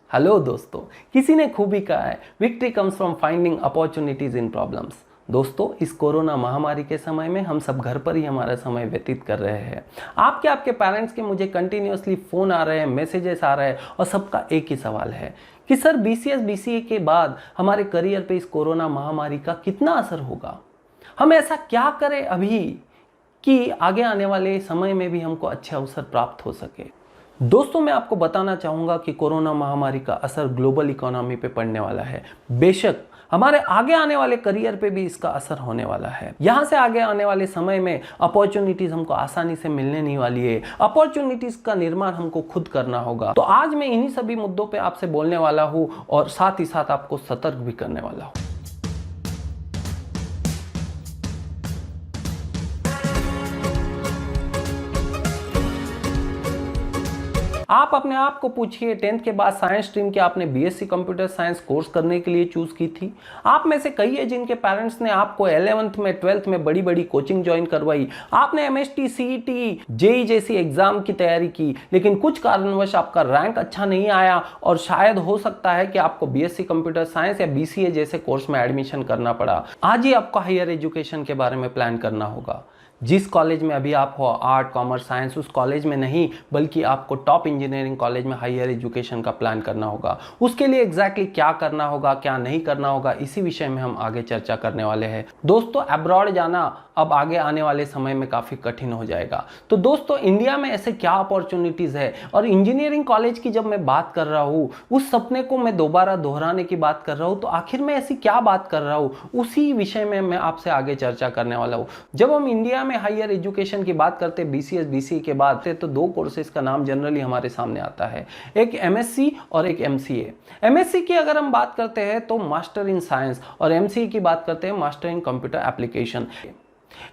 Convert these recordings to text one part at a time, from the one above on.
Hello दोस्तों, किसी ने खूब ही कहा है victory comes from finding opportunities in problems. दोस्तों, इस कोरोना महामारी के समय में हम सब घर पर ही हमारा समय व्यतीत कर रहे हैं। आपके पेरेंट्स के मुझे कंटिन्यूअसली फ़ोन आ रहे हैं, मैसेजेस आ रहे हैं और सबका एक ही सवाल है कि सर BCS BCA के बाद हमारे करियर पे इस कोरोना महामारी का कितना असर होगा। हम ऐसा क्या करें अभी कि आगे आने वाले समय में भी हमको अच्छे अवसर प्राप्त हो सके। दोस्तों, मैं आपको बताना चाहूँगा कि कोरोना महामारी का असर ग्लोबल इकोनॉमी पे पड़ने वाला है। बेशक हमारे आगे आने वाले करियर पे भी इसका असर होने वाला है। यहाँ से आगे आने वाले समय में अपॉर्चुनिटीज़ हमको आसानी से मिलने नहीं वाली है। अपॉर्चुनिटीज़ का निर्माण हमको खुद करना होगा। तो आज मैं इन्हीं सभी मुद्दों पे आपसे बोलने वाला हूँ और साथ ही साथ आपको सतर्क भी करने वाला हूँ। आप अपने आप को पूछिए, 10th के बाद साइंस स्ट्रीम के आपने BSc कंप्यूटर साइंस कोर्स करने के लिए चूज की थी। आप में से कई है जिनके पेरेंट्स ने आपको 11th में 12th में बड़ी बड़ी कोचिंग ज्वाइन करवाई। आपने MST CET JEE जैसी एग्जाम की तैयारी की, लेकिन कुछ कारणवश आपका रैंक अच्छा नहीं आया और शायद हो सकता है कि आपको BSc कंप्यूटर साइंस या BCA जैसे कोर्स में एडमिशन करना पड़ा। आज ही आपको हायर एजुकेशन के बारे में प्लान करना होगा। जिस कॉलेज में अभी आप हो, आर्ट कॉमर्स साइंस, उस कॉलेज में नहीं बल्कि आपको टॉप इंजीनियरिंग कॉलेज में हायर एजुकेशन का प्लान करना होगा। उसके लिए एग्जैक्टली क्या करना होगा, क्या नहीं करना होगा, इसी विषय में हम आगे चर्चा करने वाले हैं। दोस्तों, अब्रॉड जाना अब आगे आने वाले समय में काफ़ी कठिन हो जाएगा। तो दोस्तों, इंडिया में ऐसे क्या अपॉर्चुनिटीज़ है और इंजीनियरिंग कॉलेज की जब मैं बात कर रहा हूँ, उस सपने को मैं दोबारा दोहराने की बात कर रहा हूँ, तो आखिर मैं ऐसी क्या बात कर रहा हूँ, उसी विषय में मैं आपसे आगे चर्चा करने वाला हूँ। जब हम इंडिया में हायर एजुकेशन की बात करते हैं BCS BCA के बाद तो दो कोर्सेज का नाम जनरली हमारे सामने आता है, एक MSc और एक MCA। MSc की अगर हम बात करते हैं तो मास्टर इन साइंस और MCA की बात करते हैं master in computer application.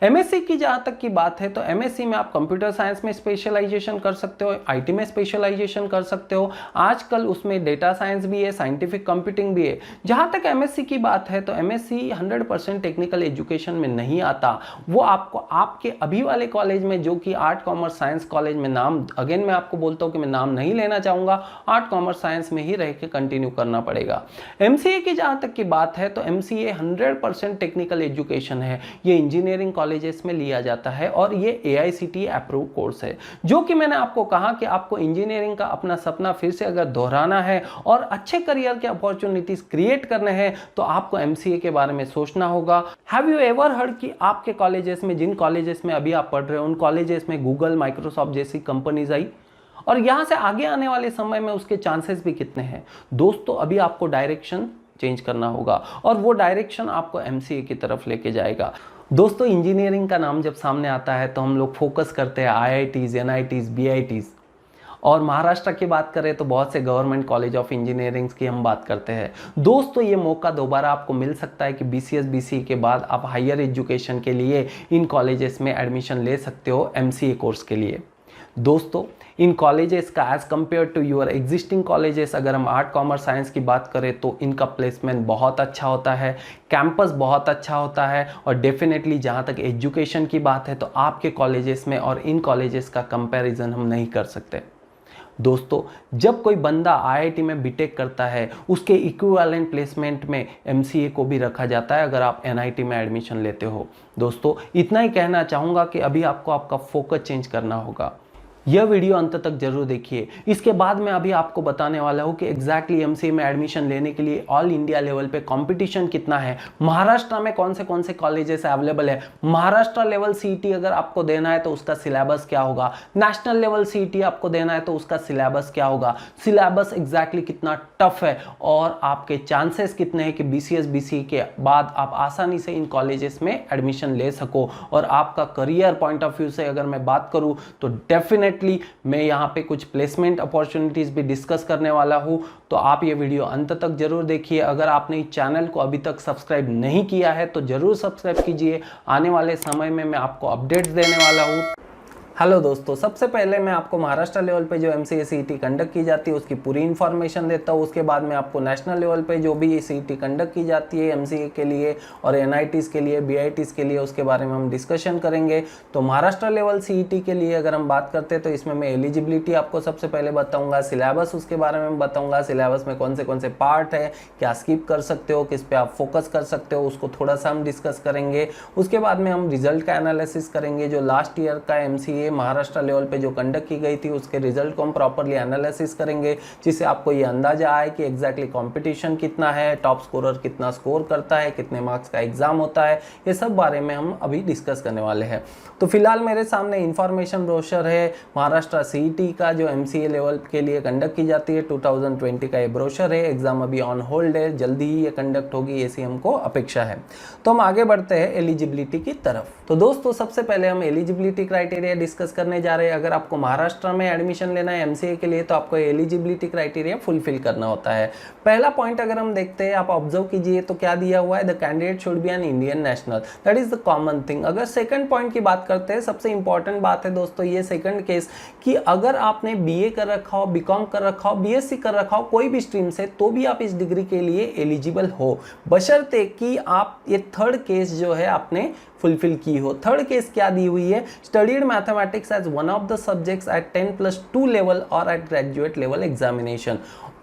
MSc की जहाँ तक की बात है तो MSc में आप कंप्यूटर साइंस में स्पेशलाइजेशन कर सकते हो, IT में स्पेशलाइजेशन कर सकते हो। आजकल उसमें डेटा साइंस भी है, साइंटिफिक कंप्यूटिंग भी है। जहाँ तक MSc की बात है तो MSc 100% टेक्निकल एजुकेशन में नहीं आता। वो आपको आपके अभी वाले कॉलेज में, जो कि आर्ट कॉमर्स साइंस कॉलेज में, नाम अगेन मैं आपको बोलता हूँ कि मैं नाम नहीं लेना चाहूँगा, आर्ट कॉमर्स साइंस में ही रह के कंटिन्यू करना पड़ेगा। MCA की जहाँ तक की बात है तो MCA 100% टेक्निकल एजुकेशन है। ये इंजीनियरिंग कॉलेजेस में लिया जाता है और ये AICTE अप्रूव कोर्स है। जो कि मैंने आपको कहा कि आपको इंजीनियरिंग का अपना सपना फिर से अगर दोहराना है और अच्छे करियर के अपॉर्चुनिटीज क्रिएट करने हैं तो आपको MCA के बारे में सोचना होगा। हैव यू एवर हर्ड कि आपके कॉलेजेस में, जिन कॉलेजेस में अभी आप पढ़ रहे हो, उन कॉलेजेस में गूगल, माइक्रोसॉफ्ट जैसी कंपनीज आई और यहां से आगे आने वाले समय में उसके चांसेस भी कितने हैं। दोस्तों, अभी आपको डायरेक्शन चेंज करना होगा और वो डायरेक्शन आपको MCA की तरफ लेके जाएगा। दोस्तों, इंजीनियरिंग का नाम जब सामने आता है तो हम लोग फोकस करते हैं IITs, NITs, BITs और महाराष्ट्र की बात करें तो बहुत से गवर्नमेंट कॉलेज ऑफ इंजीनियरिंग की हम बात करते हैं। दोस्तों, ये मौका दोबारा आपको मिल सकता है कि BCS BCA के बाद आप हायर एजुकेशन के लिए इन कॉलेजेस में एडमिशन ले सकते हो MCA कोर्स के लिए। दोस्तों, इन कॉलेजेस का as compared to your existing colleges, अगर हम आर्ट कॉमर्स साइंस की बात करें तो इनका प्लेसमेंट बहुत अच्छा होता है, कैंपस बहुत अच्छा होता है और डेफिनेटली जहाँ तक एजुकेशन की बात है तो आपके कॉलेजेस में और इन कॉलेजेस का कंपैरिजन हम नहीं कर सकते। दोस्तों, जब कोई बंदा IIT में बीटेक करता है, उसके इक्विवेलेंट प्लेसमेंट में MCA को भी रखा जाता है अगर आप NIT में एडमिशन लेते हो। दोस्तों, इतना ही कहना चाहूँगा कि अभी आपको आपका फोकस चेंज करना होगा। यह वीडियो अंत तक जरूर देखिए। इसके बाद मैं अभी आपको बताने वाला हूँ कि एग्जैक्टली MCA में एडमिशन लेने के लिए ऑल इंडिया लेवल पे कंपटीशन कितना है, महाराष्ट्र में कौन से कॉलेजेस अवेलेबल है, महाराष्ट्र लेवल CET अगर आपको देना है तो उसका सिलेबस क्या होगा, नेशनल लेवल CET आपको देना है तो उसका सिलेबस क्या होगा, सिलेबस एग्जैक्टली कितना टफ है और आपके चांसेस कितने हैं कि BCS BCA के बाद आप आसानी से इन कॉलेजेस में एडमिशन ले सको। और आपका करियर पॉइंट ऑफ व्यू से अगर मैं बात करूँ तो डेफिनेटली मैं यहाँ पे कुछ प्लेसमेंट अपॉर्चुनिटीज भी डिस्कस करने वाला हूँ। तो आप ये वीडियो अंत तक जरूर देखिए। अगर आपने इस चैनल को अभी तक सब्सक्राइब नहीं किया है तो जरूर सब्सक्राइब कीजिए। आने वाले समय में मैं आपको अपडेट्स देने वाला हूँ। हेलो दोस्तों, सबसे पहले मैं आपको महाराष्ट्र लेवल पे जो MCA CET कंडक्ट की जाती है उसकी पूरी इन्फॉर्मेशन देता हूँ। उसके बाद में आपको नेशनल लेवल पे जो भी CET कंडक्ट की जाती है MCA के लिए और NITs के लिए, BITs के लिए, उसके बारे में हम डिस्कशन करेंगे। तो महाराष्ट्र लेवल CET के लिए अगर हम बात करते हैं तो इसमें मैं एलिजिबिलिटी आपको सबसे पहले बताऊँगा, सिलेबस उसके बारे में बताऊँगा, सिलेबस में कौन से पार्ट है, क्या स्किप कर सकते हो, किस पे आप फोकस कर सकते हो, उसको थोड़ा सा हम डिस्कस करेंगे। उसके बाद में हम रिजल्ट का एनालिसिस करेंगे, जो लास्ट ईयर का MCA महाराष्ट्र लेवल पे जो कंडक्ट की गई थी उसके रिजल्ट को हम प्रॉपर्ली एनालिसिस करेंगे, जिससे आपको ये अंदाजा आए कि एग्जैक्टली कंपटीशन कितना है, टॉप स्कोरर कितना स्कोर करता है, कितने मार्क्स का एग्जाम होता है, ये सब बारे में हम अभी डिस्कस करने वाले हैं। तो फिलहाल मेरे सामने इंफॉर्मेशन ब्रोशर है महाराष्ट्र CET का जो MCA लेवल के लिए कंडक्ट की जाती है 2020 का ये ब्रोशर है। एग्जाम अभी ऑन होल्ड है, जल्दी ही ये कंडक्ट होगी ऐसी हमको अपेक्षा है। तो हम आगे बढ़ते हैं एलिजिबिलिटी की तरफ। तो दोस्तों सबसे पहले हम एलिजिबिलिटी क्राइटेरिया डिस्कस करने जा रहे हैं। अगर आपको महाराष्ट्र में एडमिशन लेना है MCA के लिए तो आपको एलिजिबिलिटी क्राइटेरिया फुलफिल करना होता है। पहला पॉइंट अगर हम देखते हैं, आप ऑब्जर्व कीजिए तो क्या दिया हुआ है, the candidate should be an Indian national, that is the common thing. अगर सेकंड पॉइंट की बात करते हैं, सबसे इंपॉर्टेंट बात है दोस्तों ये सेकंड केस कि अगर आपने BA कर रखा हो, BCom कर रखा हो, BSc कर रखा हो, कोई भी स्ट्रीम से, तो भी आप इस डिग्री के लिए एलिजिबल हो, बशर्ते कि आप ये थर्ड केस जो है आपने फुलफिल की हो। थर्ड केस क्या दी हुई है, studied mathematics as one of the subjects at 10+2 level और एट ग्रेजुएट लेवल एग्जामिनेशन।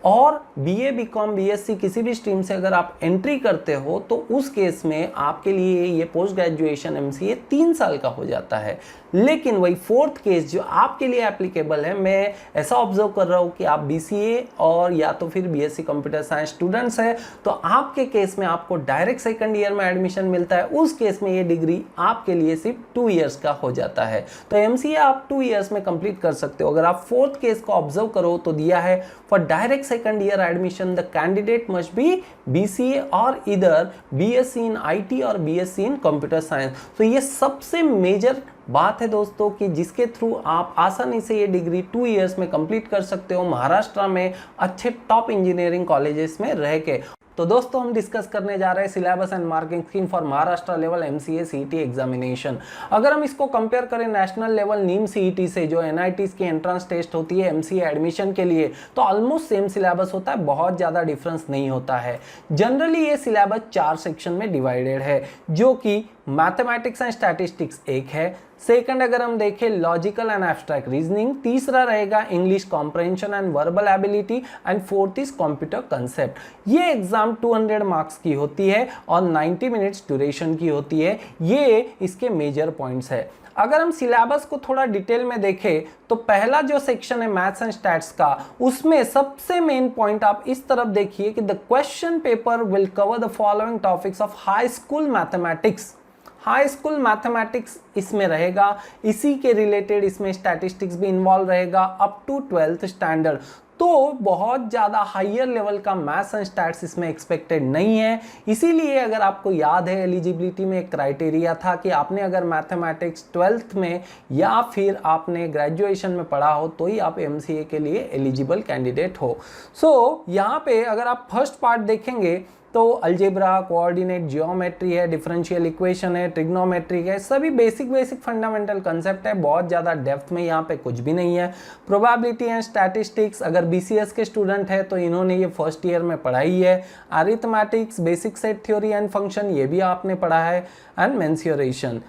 और BA BCom BSc किसी भी स्ट्रीम से अगर आप एंट्री करते हो तो उस केस में आपके लिए ये पोस्ट ग्रेजुएशन MCA 3 साल का हो जाता है। लेकिन वही फोर्थ केस जो आपके लिए एप्लीकेबल है, मैं ऐसा ऑब्जर्व कर रहा हूँ कि आप BCA और या तो फिर BSc कंप्यूटर साइंस स्टूडेंट्स है, तो आपके केस में आपको डायरेक्ट सेकंड ईयर में एडमिशन मिलता है। उस केस में ये डिग्री आपके लिए सिर्फ 2 इयर्स का हो जाता है। तो MCA आप 2 इयर्स में कंप्लीट कर सकते हो। अगर आप फोर्थ केस को ऑब्जर्व करो तो दिया है for direct second year admission the candidate must be BCA or either BSc in IT or BSc in computer science। तो ये सबसे मेजर बात है दोस्तों कि जिसके थ्रू आप आसानी से ये डिग्री 2 इयर्स में कंप्लीट कर सकते हो महाराष्ट्र में अच्छे टॉप इंजीनियरिंग कॉलेजेस में रह के। तो दोस्तों हम डिस्कस करने जा रहे हैं syllabus and marking scheme for Maharashtra level MCA CET examination. अगर हम इसको कंपेयर करें नेशनल लेवल नीम CET से, जो NITs की एंट्रेंस टेस्ट होती है MCA एडमिशन के लिए, तो ऑलमोस्ट सेम सिलेबस होता है, बहुत ज़्यादा डिफरेंस नहीं होता है। जनरली ये सिलेबस 4 सेक्शन में डिवाइडेड है, जो कि मैथमेटिक्स एंड स्टैटिस्टिक्स एक है, सेकंड अगर हम देखें लॉजिकल एंड एब्स्ट्रैक्ट रीजनिंग, तीसरा रहेगा English comprehension and verbal ability, and fourth is computer concept. ये एग्जाम 200 मार्क्स की होती है और 90 मिनट्स ड्यूरेशन की होती है। ये इसके मेजर पॉइंट्स है। अगर हम सिलेबस को थोड़ा डिटेल में देखें तो पहला जो सेक्शन है मैथ्स एंड स्टैट्स का, उसमें सबसे मेन पॉइंट आप इस तरफ देखिए कि the question paper will cover the following topics of high school mathematics. High school mathematics इसमें रहेगा, इसी के रिलेटेड इसमें स्टैटिस्टिक्स भी इन्वॉल्व रहेगा अप टू 12th स्टैंडर्ड। तो बहुत ज़्यादा हायर लेवल का मैथ्स एंड स्टैट्स इसमें एक्सपेक्टेड नहीं है। इसीलिए अगर आपको याद है एलिजिबिलिटी में एक क्राइटेरिया था कि आपने अगर मैथमेटिक्स 12th में या फिर आपने ग्रेजुएशन में पढ़ा हो तो ही आप MCA के लिए एलिजिबल कैंडिडेट हो। सो यहाँ पे अगर आप फर्स्ट पार्ट देखेंगे तो अलजेब्रा, कोऑर्डिनेट, जियोमेट्री है, डिफरेंशियल इक्वेशन है, ट्रिग्नोमेट्री है, सभी बेसिक फंडामेंटल कंसेप्ट है, बहुत ज़्यादा डेप्थ में यहाँ पे कुछ भी नहीं है। प्रोबेबिलिटी एंड स्टैटिस्टिक्स अगर BCS के स्टूडेंट है तो इन्होंने ये फर्स्ट ईयर में पढ़ाई है। Arithmetics, basic set theory and function, ये भी आपने पढ़ा है, एंड मेंसुरेशन।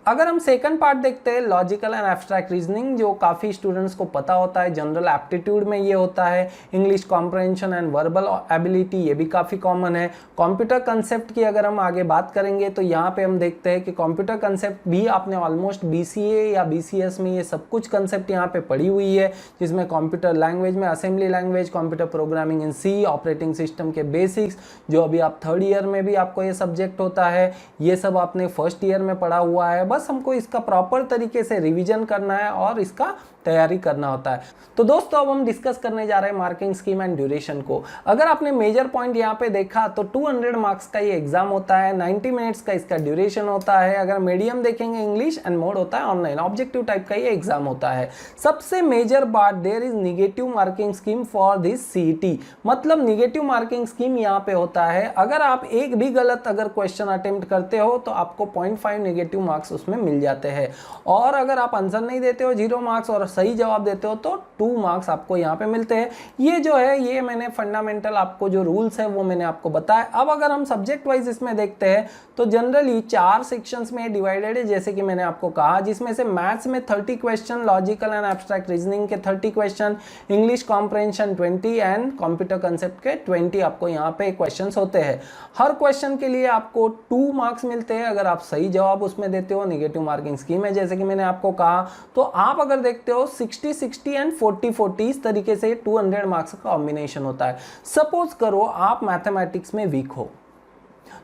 अगर हम सेकंड पार्ट देखते हैं लॉजिकल एंड एब्स्ट्रैक्ट रीजनिंग, जो काफ़ी स्टूडेंट्स को पता होता है, जनरल एप्टीट्यूड में ये होता है। English comprehension and verbal ability, ये भी काफ़ी कॉमन है। कंप्यूटर कंसेप्ट की अगर हम आगे बात करेंगे तो यहाँ पे हम देखते हैं कि कंप्यूटर कंसेप्ट भी आपने ऑलमोस्ट BCA या BCS में ये सब कुछ कंसेप्ट यहाँ पे पढ़ी हुई है, जिसमें कंप्यूटर लैंग्वेज में assembly language, computer programming in C, operating system के बेसिक्स, जो अभी आप थर्ड ईयर में भी आपको ये सब्जेक्ट होता है, ये सब आपने फर्स्ट ईयर में पढ़ा हुआ है। बस हमको इसका प्रॉपर तरीके से रिवीजन करना है और इसका तैयारी करना होता है। तो दोस्तों अब हम डिस्कस करने जा रहे हैं मार्किंग स्कीम एंड ड्यूरेशन को। अगर आपने मेजर पॉइंट यहाँ पे देखा तो 200 मार्क्स का ये एग्जाम होता है, 90 मिनट्स का इसका ड्यूरेशन होता है। अगर मीडियम देखेंगे इंग्लिश एंड मोड होता है ऑनलाइन, ऑब्जेक्टिव टाइप का ये एग्जाम होता है। सबसे मेजर बात, there is negative marking scheme for this CET, मतलब निगेटिव मार्किंग स्कीम यहाँ पे होता है। अगर आप एक भी गलत अगर क्वेश्चन अटेम्प्ट करते हो तो आपको 0.5 नेगेटिव मार्क्स उसमें मिल जाते हैं, और अगर आप आंसर नहीं देते हो 0 मार्क्स और सही जवाब देते हो तो 2 मार्क्स आपको यहाँ पे मिलते हैं। ये जो है ये मैंने फंडामेंटल आपको जो रूल्स है वो मैंने आपको बताया। अब अगर हम सब्जेक्ट वाइज इसमें देखते हैं तो जनरली 4 सेक्शंस में डिवाइडेड है, जैसे कि मैंने आपको कहा, जिसमें से मैथ्स में 30 question, logical and abstract reasoning के 30 question, English comprehension 20 and computer concept के 20 आपको यहाँ पे क्वेश्चंस होते हैं। हर क्वेश्चन के लिए आपको 2 मार्क्स मिलते हैं अगर आप सही जवाब उसमें देते हो। नेगेटिव मार्किंग स्कीम है जैसे कि मैंने आपको कहा। तो आप अगर देखते हो 60-60 एंड 40-40 इस तरीके से 200 मार्क्स का कॉम्बिनेशन होता है। सपोज करो आप मैथमेटिक्स में वीक हो,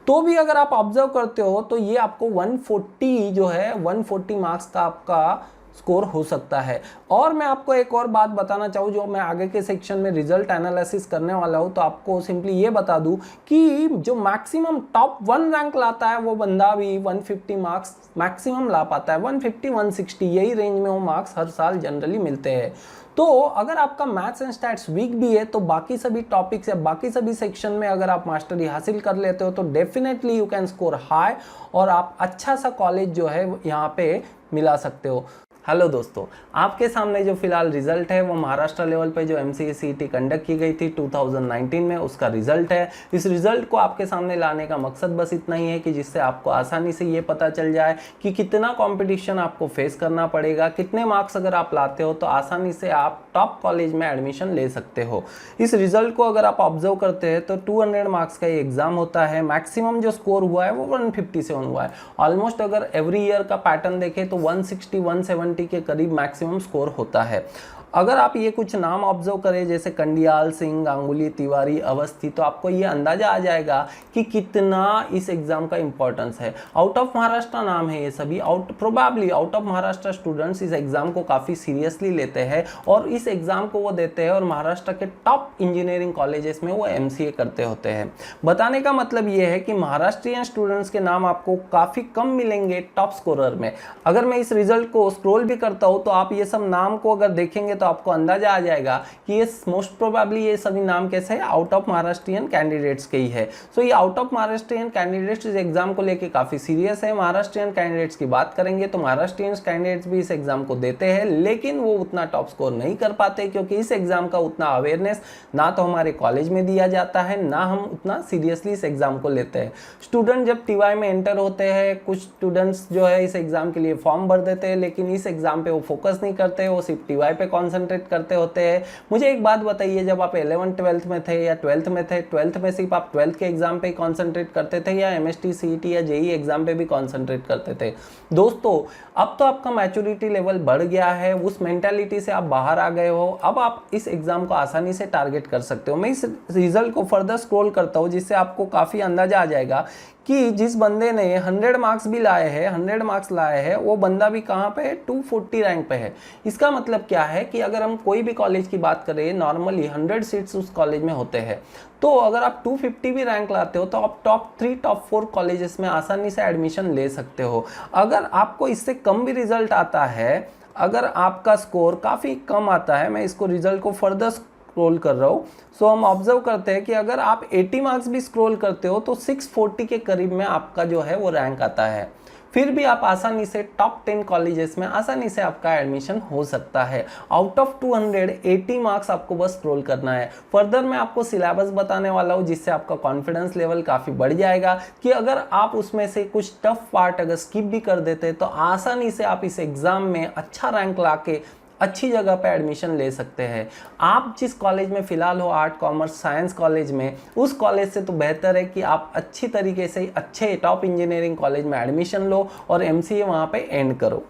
तो भी अगर आप ऑब्जर्व करते हो तो ये आपको 140 जो है 140 मार्क्स का आपका स्कोर हो सकता है। और मैं आपको एक और बात बताना चाहूँ, जो मैं आगे के सेक्शन में रिजल्ट एनालिसिस करने वाला हूँ, तो आपको सिंपली ये बता दूँ कि जो मैक्सिमम टॉप 1 रैंक लाता है वो बंदा भी 150 मार्क्स मैक्सिमम ला पाता है। 150-160 यही रेंज में वो मार्क्स हर साल जनरली मिलते हैं। तो अगर आपका मैथ्स एंड स्टैट्स वीक भी है तो बाकी सभी टॉपिक्स या बाकी सभी सेक्शन में अगर आप मास्टरी हासिल कर लेते हो तो definitely you can score high और आप अच्छा सा कॉलेज जो है यहाँ पे मिला सकते हो। हेलो दोस्तों, आपके सामने जो फिलहाल रिजल्ट है वो महाराष्ट्र लेवल पे जो MCA CET कंडक्ट की गई थी 2019 में, उसका रिजल्ट है। इस रिजल्ट को आपके सामने लाने का मकसद बस इतना ही है कि जिससे आपको आसानी से ये पता चल जाए कि कितना कंपटीशन आपको फेस करना पड़ेगा, कितने मार्क्स अगर आप लाते हो तो आसानी से आप टॉप कॉलेज में एडमिशन ले सकते हो। इस रिजल्ट को अगर आप ऑब्जर्व करते हैं तो 200 मार्क्स का ये एग्जाम होता है। मैक्सिमम जो स्कोर हुआ है वो 157 हुआ है। ऑलमोस्ट अगर एवरी ईयर का पैटर्न देखें तो 160-170 के करीब मैक्सिमम स्कोर होता है। अगर आप ये कुछ नाम ऑब्जर्व करें जैसे कंडियाल, सिंह, गांगुली, तिवारी, अवस्थी, तो आपको ये अंदाजा आ जाएगा कि कितना इस एग्जाम का इंपॉर्टेंस है। आउट ऑफ महाराष्ट्र नाम है ये सभी, probably out of Maharashtra students इस एग्जाम को काफ़ी सीरियसली लेते हैं और इस एग्जाम को वो देते हैं और महाराष्ट्र के टॉप इंजीनियरिंग कॉलेजेस में वो MCA करते होते हैं। बताने का मतलब ये है कि महाराष्ट्रियन स्टूडेंट्स के नाम आपको काफ़ी कम मिलेंगे टॉप स्कोरर में। अगर मैं इस रिजल्ट को स्क्रॉल भी करता हूँ तो आप ये सब नाम को अगर देखेंगे तो आपको अंदाजा आ जाएगा कि ये मोस्ट प्रोबेबली ये सभी नाम कैसे है, आउट ऑफ महाराष्ट्रियन कैंडिडेट्स के ही है। सो ये आउट ऑफ महाराष्ट्रियन कैंडिडेट्स इस एग्जाम को लेके काफी सीरियस है। महाराष्ट्रियन कैंडिडेट्स की बात करेंगे तो महाराष्ट्रियन कैंडिडेट्स भी इस एग्जाम को देते हैं, लेकिन वो उतना टॉप स्कोर नहीं कर पाते क्योंकि इस एग्जाम का उतना अवेयरनेस ना तो हमारे कॉलेज में दिया जाता है, ना हम उतना सीरियसली इस एग्जाम को लेते हैं। स्टूडेंट जब TY में एंटर होते हैं, कुछ स्टूडेंट्स जो है इस एग्जाम के लिए फॉर्म भर देते हैं, लेकिन इस एग्जाम पे वो फोकस नहीं करते, वो सिर्फ TY पे कॉन्सेंट्रेट करते होते हैं। मुझे एक बात बताइए, जब आप 11th-12th में थे या 12th में थे, 12th में सिर्फ आप 12th के एग्जाम पे कॉन्सेंट्रेट करते थे या MST CET या JEE एग्जाम पे भी कॉन्सेंट्रेट करते थे? दोस्तों अब तो आपका मैच्योरिटी लेवल बढ़ गया है, उस मेंटालिटी से आप बाहर आ गए हो, अब आप इस एग्जाम को आसानी से टारगेट कर सकते हो। मैं इस रिजल्ट को फर्दर स्क्रॉल करता हूँ जिससे आपको काफी अंदाजा आ जाएगा कि जिस बंदे ने 100 मार्क्स भी लाए हैं, 100 मार्क्स लाए हैं, वो बंदा भी कहाँ पे है, 240 रैंक पे है। इसका मतलब क्या है कि अगर हम कोई भी कॉलेज की बात करें, नॉर्मली 100 सीट्स उस कॉलेज में होते हैं, तो अगर आप 250 भी रैंक लाते हो तो आप टॉप 3 टॉप 4 कॉलेजेस में आसानी से एडमिशन ले सकते हो। अगर आपको इससे कम भी रिजल्ट आता है, अगर आपका स्कोर काफ़ी कम आता है, मैं इसको रिजल्ट को फर्दर स्क्रॉल कर रहा हूँ, सो हम ऑब्जर्व करते हैं कि अगर आप 80 मार्क्स भी स्क्रॉल करते हो तो 640 के करीब में आपका जो है वो रैंक आता है। फिर भी आप आसानी से टॉप 10 कॉलेजेस में आसानी से आपका एडमिशन हो सकता है। आउट ऑफ 280 मार्क्स आपको बस स्क्रॉल करना है। फर्दर मैं आपको सिलेबस बताने वाला हूँ जिससे आपका कॉन्फिडेंस लेवल काफ़ी बढ़ जाएगा कि अगर आप उसमें से कुछ टफ पार्ट अगर स्किप भी कर देते तो आसानी से आप इस एग्ज़ाम में अच्छा रैंक ला के अच्छी जगह पे एडमिशन ले सकते हैं। आप जिस कॉलेज में फिलहाल हो, आर्ट, कॉमर्स, साइंस कॉलेज में, उस कॉलेज से तो बेहतर है कि आप अच्छी तरीके से अच्छे टॉप इंजीनियरिंग कॉलेज में एडमिशन लो और MCA वहाँ पे एंड करो।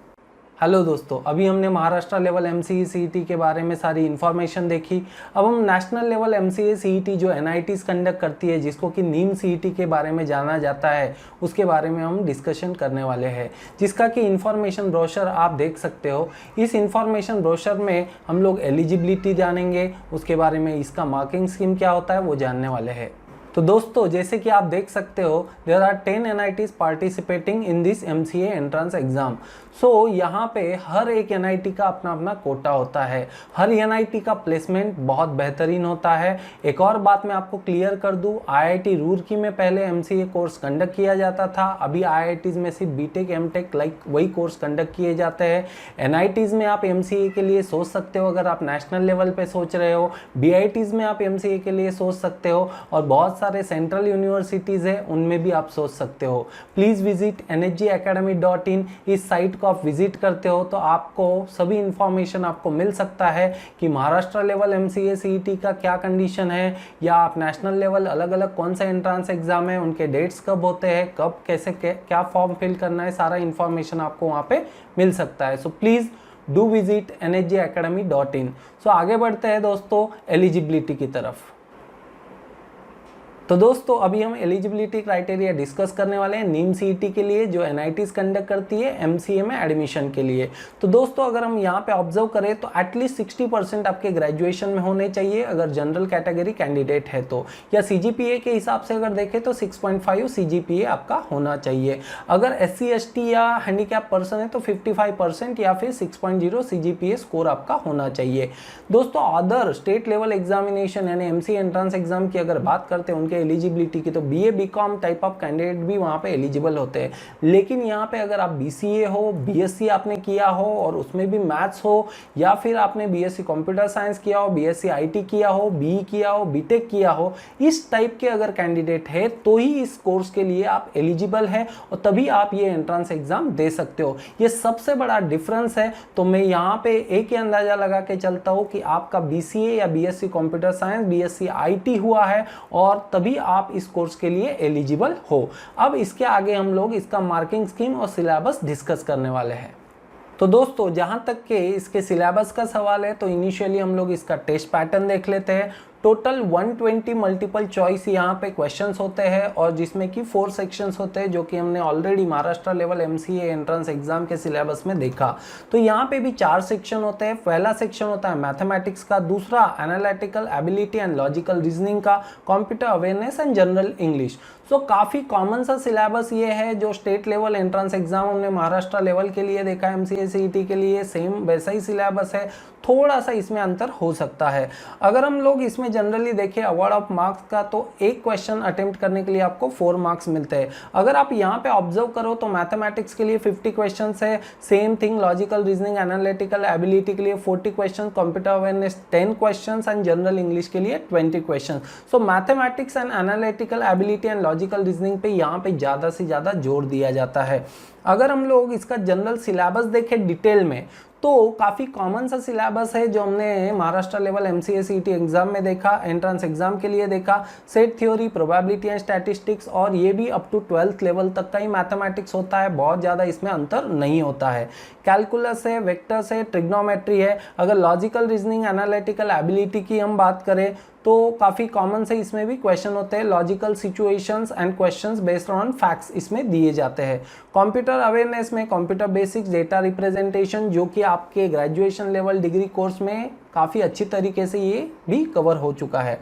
हेलो दोस्तों, अभी हमने महाराष्ट्र लेवल MCA CET के बारे में सारी इन्फॉर्मेशन देखी। अब हम नेशनल लेवल MCA CET जो NITs कंडक्ट करती है, जिसको कि नीम CET के बारे में जाना जाता है, उसके बारे में हम डिस्कशन करने वाले हैं, जिसका कि इन्फॉर्मेशन ब्रोशर आप देख सकते हो। इस इन्फॉर्मेशन ब्रोशर में हम लोग एलिजिबिलिटी जानेंगे, उसके बारे में इसका मार्किंग स्कीम क्या होता है वो जानने वाले हैं। तो दोस्तों, जैसे कि आप देख सकते हो, there are 10 NITs participating in this MCA entrance exam. So यहाँ पे हर एक NIT का अपना अपना कोटा होता है। हर NIT का प्लेसमेंट बहुत बेहतरीन होता है। एक और बात मैं आपको क्लियर कर दूँ, IIT रूरकी में पहले MCA कोर्स कंडक्ट किया जाता था। अभी IITs में सिर्फ BTech MTech लाइक वही कोर्स कंडक्ट किए जाते हैं। NITs में आप MCA के लिए सोच सकते हो, अगर आप नेशनल लेवल पे सोच रहे हो। BITs में आप MCA के लिए सोच सकते हो, और बहुत सारे सेंट्रल यूनिवर्सिटीज़ है, उनमें भी आप सोच सकते हो। Please visit nhgacademy.in। इस साइट को आप विजिट करते हो तो आपको सभी इंफॉर्मेशन आपको मिल सकता है कि महाराष्ट्र लेवल MCA CET का क्या कंडीशन है, या आप नेशनल लेवल अलग अलग कौन सा एंट्रेंस एग्जाम है, उनके डेट्स कब होते हैं, कब कैसे क्या फॉर्म फिल करना है, सारा इंफॉर्मेशन आपको वहाँ पे मिल सकता है। So please do visit nhgacademy.in। सो आगे बढ़ते हैं दोस्तों एलिजिबिलिटी की तरफ। तो दोस्तों, अभी हम एलिजिबिलिटी क्राइटेरिया डिस्कस करने वाले हैं नीम CET के लिए, जो NITs कंडक्ट करती है MCA में एडमिशन के लिए। तो दोस्तों, अगर हम यहाँ पे ऑब्जर्व करें तो एटलीस्ट 60% आपके ग्रेजुएशन में होने चाहिए अगर जनरल कैटेगरी कैंडिडेट है तो, या CGPA के हिसाब से अगर देखें तो 6.5 CGPA आपका होना चाहिए। अगर SC ST या हैंडीकैप पर्सन है तो 55% या फिर 6.0 CGPA स्कोर आपका होना चाहिए। दोस्तों, अदर स्टेट लेवल एग्जामिनेशन यानी MCA एंट्रेंस एग्जाम की अगर बात करते हैं एलिजिबिलिटी की, तो BA BCom type of candidate भी वहां पे एलिजिबल होते हैं। लेकिन यहाँ पे अगर आप BCA हो, BSc आपने किया हो और उसमें भी मैथ्स हो, या फिर आपने BSc कंप्यूटर साइंस किया हो, BSc IT किया हो, BE किया हो, BTech किया हो, इस टाइप के अगर कैंडिडेट है तो ही इस कोर्स के लिए आप एलिजिबल है, और तभी आप ये एंट्रेंस एग्जाम दे सकते हो। ये सबसे बड़ा डिफरेंस है। तो मैं यहाँ पे एक ही अंदाजा लगा के चलता हूँ कि आपका BCA या BSc computer science, BSc IT हुआ है, और तभी आप इस कोर्स के लिए एलिजिबल हो। अब इसके आगे हम लोग इसका मार्किंग स्कीम और सिलेबस डिस्कस करने वाले हैं। तो दोस्तों, जहां तक के इसके सिलेबस का सवाल है, तो इनिशियली हम लोग इसका टेस्ट पैटर्न देख लेते हैं। टोटल 120 मल्टीपल चॉइस यहाँ पे क्वेश्चंस होते हैं, और जिसमें कि 4 सेक्शंस होते हैं, जो कि हमने already Maharashtra level MCA entrance exam के सिलेबस में देखा। तो यहाँ पे भी 4 सेक्शन होते हैं। पहला सेक्शन होता है मैथमेटिक्स का, दूसरा analytical ability and logical reasoning का, computer awareness and general English. So काफ़ी कॉमन सा सिलेबस ये है, जो स्टेट लेवल एंट्रेंस एग्जाम हमने महाराष्ट्र लेवल के लिए देखा, MCA CET के लिए सेम वैसा ही सिलेबस है। थोड़ा सा इसमें अंतर हो सकता है। अगर हम लोग इसमें जनरली देखें अवार्ड ऑफ मार्क्स का, तो एक क्वेश्चन अटेम्प्ट करने के लिए आपको 4 मार्क्स मिलते हैं। अगर आप यहाँ पे ऑब्जर्व करो तो मैथमेटिक्स के लिए 50 क्वेश्चन है, same thing logical reasoning analytical ability के लिए 40 question, computer awareness 10 question and general English के लिए 20 question. So mathematics and analytical ability and logical reasoning पे यहाँ पे ज़्यादा से ज़्यादा जोर दिया जाता है। अगर हम लोग इसका जनरल सिलेबस देखें डिटेल में, तो काफ़ी कॉमन सा सिलेबस है जो हमने Maharashtra level MCA CET exam में देखा, एंट्रेंस एग्जाम के लिए देखा। Set theory, probability and statistics, और ये भी अप टू 12th लेवल तक का ही मैथमेटिक्स होता है, बहुत ज़्यादा इसमें अंतर नहीं होता है। कैलकुलस है, वेक्टर्स है, ट्रिग्नोमेट्री है। अगर लॉजिकल रीजनिंग एनालिटिकल एबिलिटी की हम बात करें तो काफ़ी कॉमन से इसमें भी क्वेश्चन होते हैं। Logical situations and questions based on facts इसमें दिए जाते हैं। कंप्यूटर अवेयरनेस में कंप्यूटर बेसिक्स, डेटा रिप्रेजेंटेशन, जो कि आपके ग्रेजुएशन लेवल डिग्री कोर्स में काफ़ी अच्छी तरीके से ये भी कवर हो चुका है।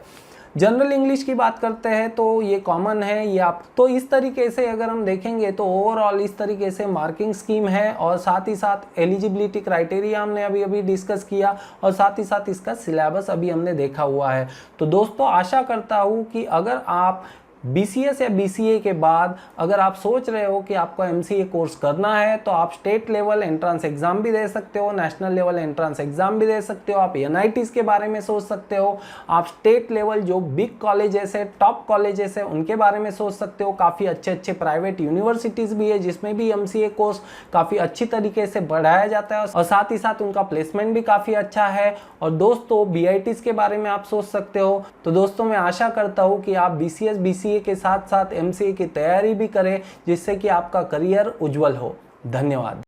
जनरल इंग्लिश की बात करते हैं तो ये कॉमन है, ये आप तो इस तरीके से अगर हम देखेंगे तो ओवरऑल इस तरीके से मार्किंग स्कीम है, और साथ ही साथ एलिजिबिलिटी क्राइटेरिया हमने अभी अभी डिस्कस किया, और साथ ही साथ इसका सिलेबस अभी हमने देखा हुआ है। तो दोस्तों, आशा करता हूँ कि अगर आप BCS या BCA के बाद अगर आप सोच रहे हो कि आपको MCA कोर्स करना है, तो आप स्टेट लेवल एंट्रेंस एग्जाम भी दे सकते हो, नेशनल लेवल एंट्रेंस एग्जाम भी दे सकते हो, आप NITs के बारे में सोच सकते हो, आप स्टेट लेवल जो बिग कॉलेजेस है, टॉप कॉलेजेस है, उनके बारे में सोच सकते हो। काफ़ी अच्छे अच्छे प्राइवेट यूनिवर्सिटीज़ भी है जिसमें भी MCA कोर्स काफ़ी अच्छी तरीके से बढ़ाया जाता है, और साथ ही साथ उनका प्लेसमेंट भी काफ़ी अच्छा है। और दोस्तों, BITs के बारे में आप सोच सकते हो। तो दोस्तों, मैं आशा करता हूँ कि आप BCS BCA के साथ साथ MCA की तैयारी भी करें, जिससे कि आपका करियर उज्जवल हो। धन्यवाद।